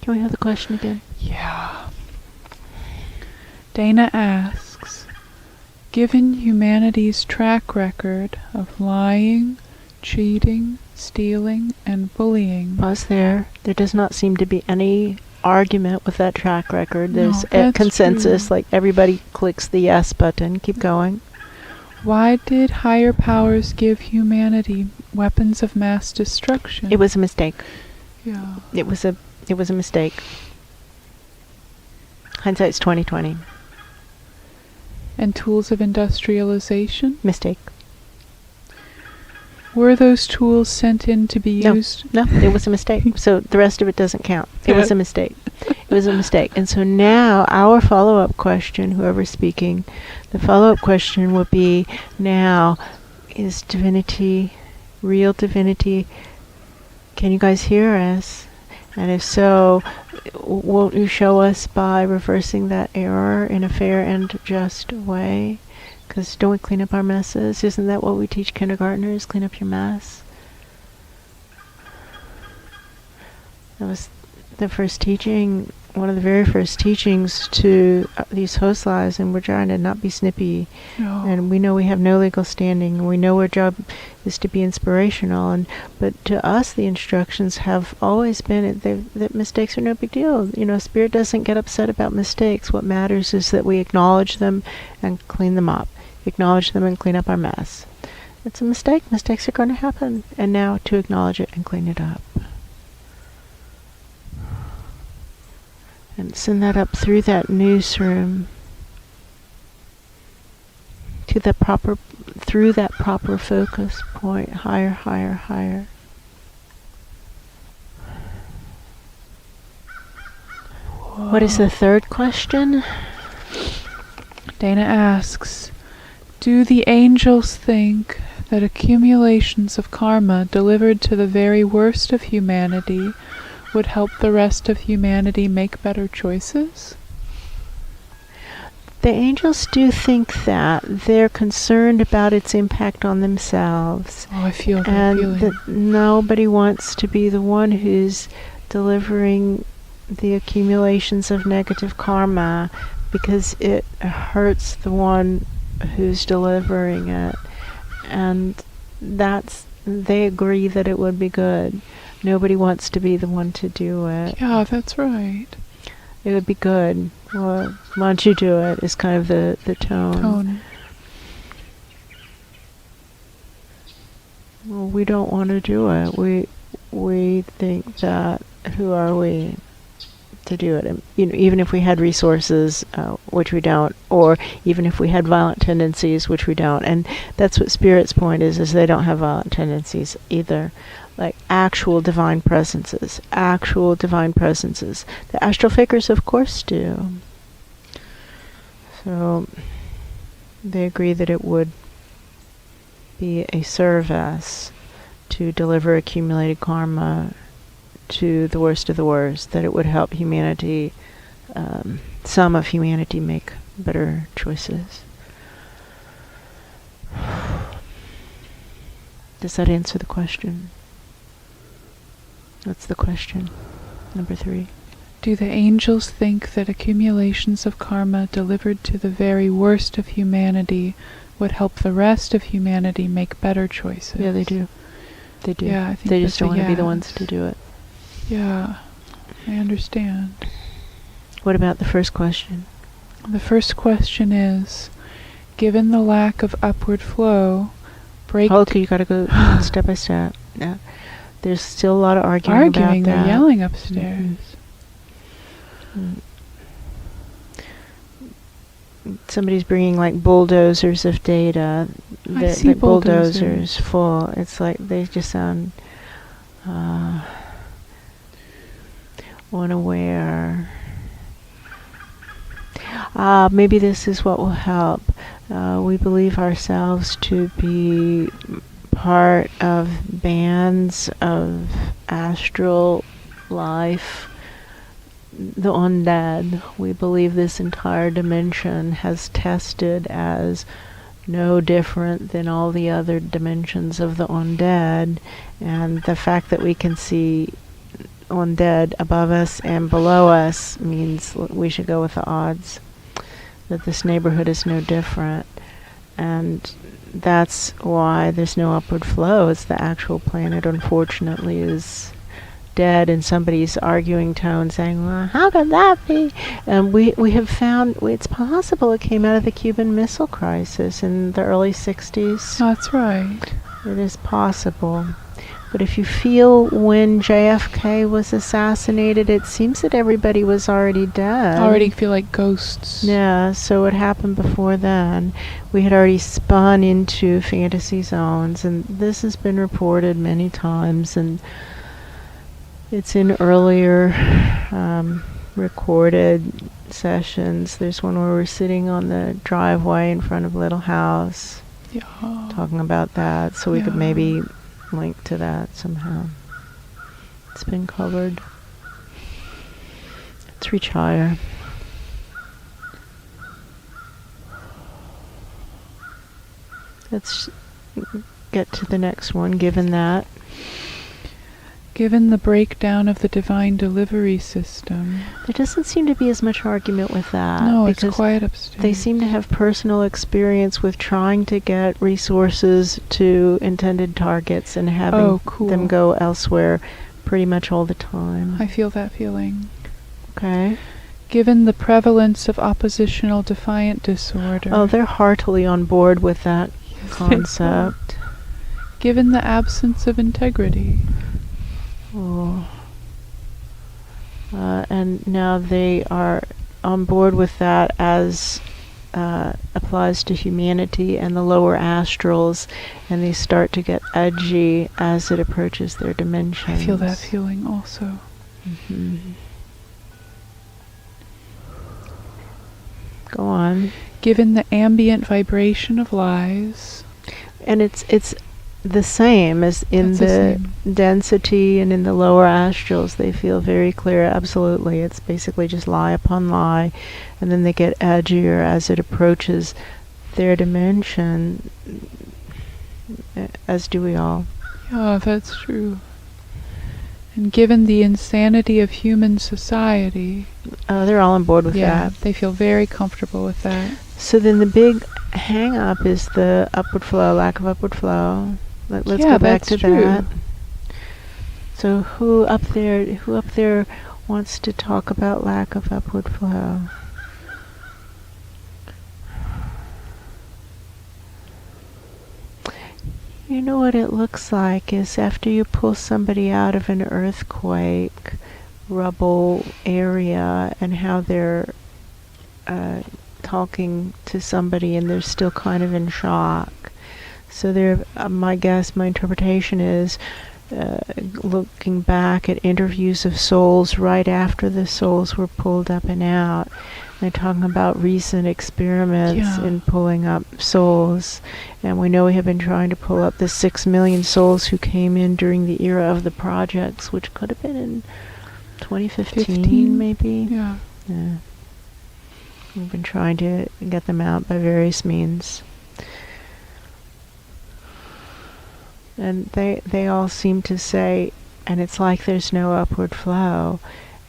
Can we have the question again? Yeah. Dana asks, given humanity's track record of lying, cheating, stealing, and bullying... Pause there. There does not seem to be any argument with that track record. There's a consensus, true. like everybody clicks the yes button. Keep going. Why did higher powers give humanity weapons of mass destruction? It was a mistake. Yeah. It was a mistake. Hindsight's 20/20. And tools of industrialization? Mistake. Were those tools sent in to be used? No, it was a mistake. So the rest of it doesn't count. It was a mistake. It was a mistake. And so now our follow-up question, whoever's speaking, the follow-up question will be, now, is divinity, real divinity, can you guys hear us? And if so, won't you show us by reversing that error in a fair and just way? Because don't we clean up our messes? Isn't that what we teach kindergartners? Clean up your mess. That was the first teaching, one of the very first teachings to these host lives, and we're trying to not be snippy. No. And we know we have no legal standing, and we know our job is to be inspirational. But to us, the instructions have always been that mistakes are no big deal. You know, Spirit doesn't get upset about mistakes. What matters is that we acknowledge them and clean them up. Acknowledge them and clean up our mess. It's a mistake. Mistakes are going to happen. And now to acknowledge it and clean it up. And send that up through that newsroom to the proper, through that proper focus point, higher, higher, higher. Whoa. What is the third question? Dana asks, do the angels think that accumulations of karma delivered to the very worst of humanity would help the rest of humanity make better choices? The angels do think that. They're concerned about its impact on themselves. Oh, I feel that and feeling. That nobody wants to be the one who's delivering the accumulations of negative karma, because it hurts the one who's delivering it. And they agree that it would be good. Nobody wants to be the one to do it. Yeah, that's right. It would be good. Well, why don't you do it, is kind of the tone. Well, we don't want to do it. We think that, who are we to do it? And, you know, even if we had resources, which we don't, or even if we had violent tendencies, which we don't. And that's what Spirit's point is they don't have violent tendencies either. Like actual divine presences. The astral fakers, of course, do. So they agree that it would be a service to deliver accumulated karma to the worst of the worst, that it would help humanity, some of humanity, make better choices. Does that answer the question? That's the question. Number 3. Do the angels think that accumulations of karma delivered to the very worst of humanity would help the rest of humanity make better choices? Yeah, they do. They do. Yeah, I think they just don't want to be the yes. ones to do it. Yeah, I understand. What about the first question? The first question is, given the lack of upward flow, Okay, you gotta go step by step. Yeah. There's still a lot of arguing about that. They're yelling upstairs. Somebody's bringing like bulldozers of data. I see bulldozers full. It's like they just sound unaware. Maybe this is what will help. We believe ourselves to be part of bands of astral life, the undead. We believe this entire dimension has tested as no different than all the other dimensions of the undead, and the fact that we can see undead above us and below us means we should go with the odds. That this neighborhood is no different. And that's why there's no upward flow. It's the actual planet, unfortunately, is dead, and somebody's arguing tone saying, well, how could that be? And we have found it's possible it came out of the Cuban Missile Crisis in the early 60s. That's right. It is possible. But if you feel when JFK was assassinated, it seems that everybody was already dead. Already feel like ghosts. Yeah, so it happened before then. We had already spun into fantasy zones, and this has been reported many times, and it's in earlier recorded sessions. There's one where we're sitting on the driveway in front of a little house, talking about that, so we could maybe link to that somehow. It's been covered. Let's reach higher. Let's get to the next one, given that. Given the breakdown of the divine delivery system. There doesn't seem to be as much argument with that. No, it's quiet upstairs. They seem to have personal experience with trying to get resources to intended targets and having them go elsewhere pretty much all the time. I feel that feeling. Okay. Given the prevalence of oppositional defiant disorder. Oh, they're heartily on board with that concept. Given the absence of integrity. Oh. And now they are on board with that as applies to humanity and the lower astrals, and they start to get edgy as it approaches their dimensions. I feel that feeling also. Mm-hmm. Go on. Given the ambient vibration of lies. And it's the same as in the density and in the lower astrals. They feel very clear, absolutely. It's basically just lie upon lie, and then they get edgier as it approaches their dimension, as do we all. Yeah, that's true. And given the insanity of human society. They're all on board with that. They feel very comfortable with that. So then the big hang-up is the upward flow, lack of upward flow. Let's go back to that. So who up there wants to talk about lack of upward flow? You know what it looks like is after you pull somebody out of an earthquake, rubble area, and how they're talking to somebody and they're still kind of in shock. So there, my interpretation is looking back at interviews of souls right after the souls were pulled up and out. They're talking about recent experiments in pulling up souls. And we know we have been trying to pull up the 6 million souls who came in during the era of the projects, which could have been in 2015 maybe. Yeah. We've been trying to get them out by various means. And they all seem to say, and it's like there's no upward flow,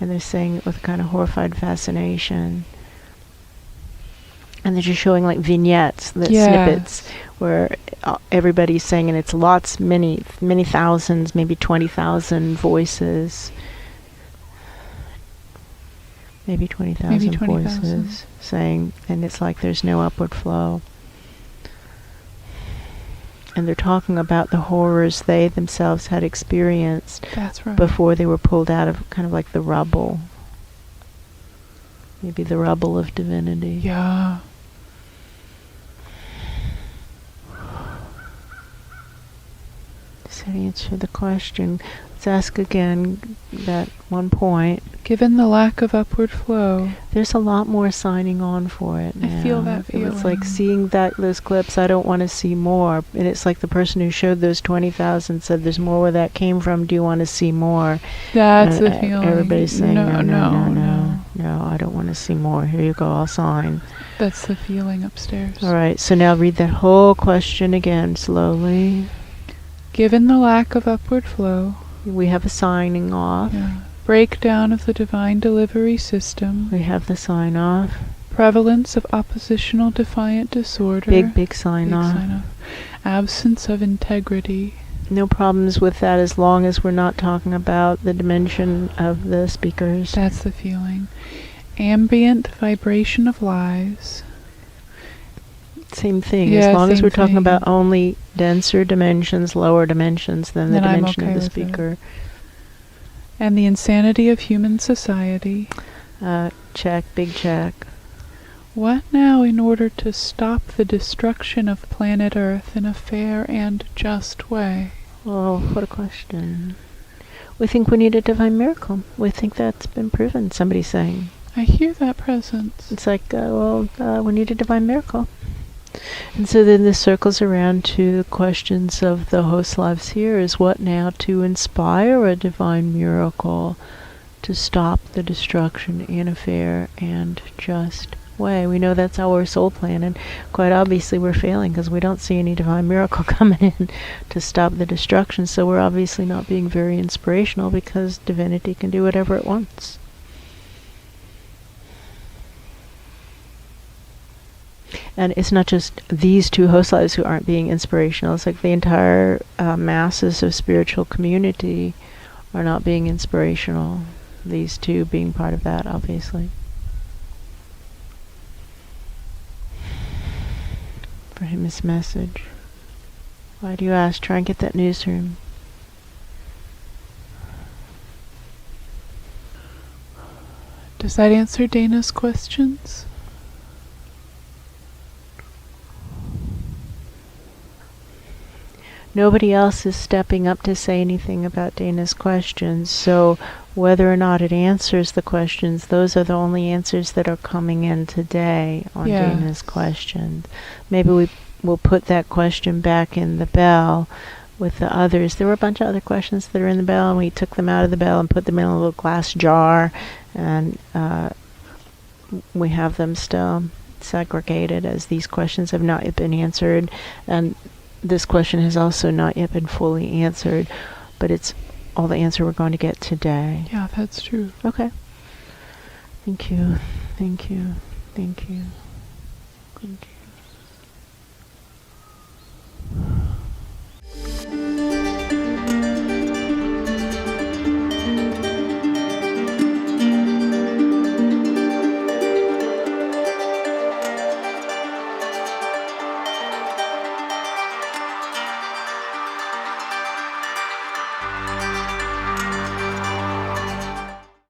and they're saying it with kind of horrified fascination. And they're just showing like vignettes, snippets, where everybody's saying, and it's lots, many thousands, maybe 20,000 voices. Maybe 20,000 voices saying, and it's like there's no upward flow. And they're talking about the horrors they themselves had experienced before they were pulled out of kind of like the rubble. Maybe the rubble of divinity. Yeah. Does that answer the question? Let's ask again that one point. Given the lack of upward flow. There's a lot more signing on for it now. I feel that feeling. It's like seeing those clips, I don't want to see more. And it's like the person who showed those 20,000 said, there's more where that came from. Do you want to see more? That's the feeling. Everybody's saying, no, I don't want to see more. Here you go, I'll sign. That's the feeling upstairs. All right, so now read that whole question again, slowly. Given the lack of upward flow. We have a signing off. Yeah. Breakdown of the divine delivery system. We have the sign off. Prevalence of oppositional defiant disorder. Big sign off. Absence of integrity. No problems with that as long as we're not talking about the dimension of the speakers. That's the feeling. Ambient vibration of lies. Same thing. Yeah, as long as same we're talking thing. about only denser dimensions, lower dimensions than the Then I'm dimension okay of the with it. speaker. And the insanity of human society. Check, big check. What now in order to stop the destruction of planet Earth in a fair and just way? Oh, what a question. We think we need a divine miracle. We think that's been proven, somebody's saying. I hear that presence. It's like, we need a divine miracle. And so then this circles around to the questions of the host lives here is what now to inspire a divine miracle to stop the destruction in a fair and just way. We know that's our soul plan, and quite obviously we're failing because we don't see any divine miracle coming in to stop the destruction, so we're obviously not being very inspirational because divinity can do whatever it wants. And it's not just these two host lives who aren't being inspirational. It's like the entire masses of spiritual community are not being inspirational. These two being part of that, obviously. For him, his message. Why do you ask? Try and get that newsroom. Does that answer Dana's questions? Nobody else is stepping up to say anything about Dana's questions, so whether or not it answers the questions, those are the only answers that are coming in today on Dana's questions. Maybe we'll put that question back in the bell with the others. There were a bunch of other questions that are in the bell, and we took them out of the bell and put them in a little glass jar, and we have them still segregated as these questions have not yet been answered, and this question has also not yet been fully answered, but it's all the answer we're going to get today. Yeah, that's true. Okay. Thank you. Thank you. Thank you. Thank you.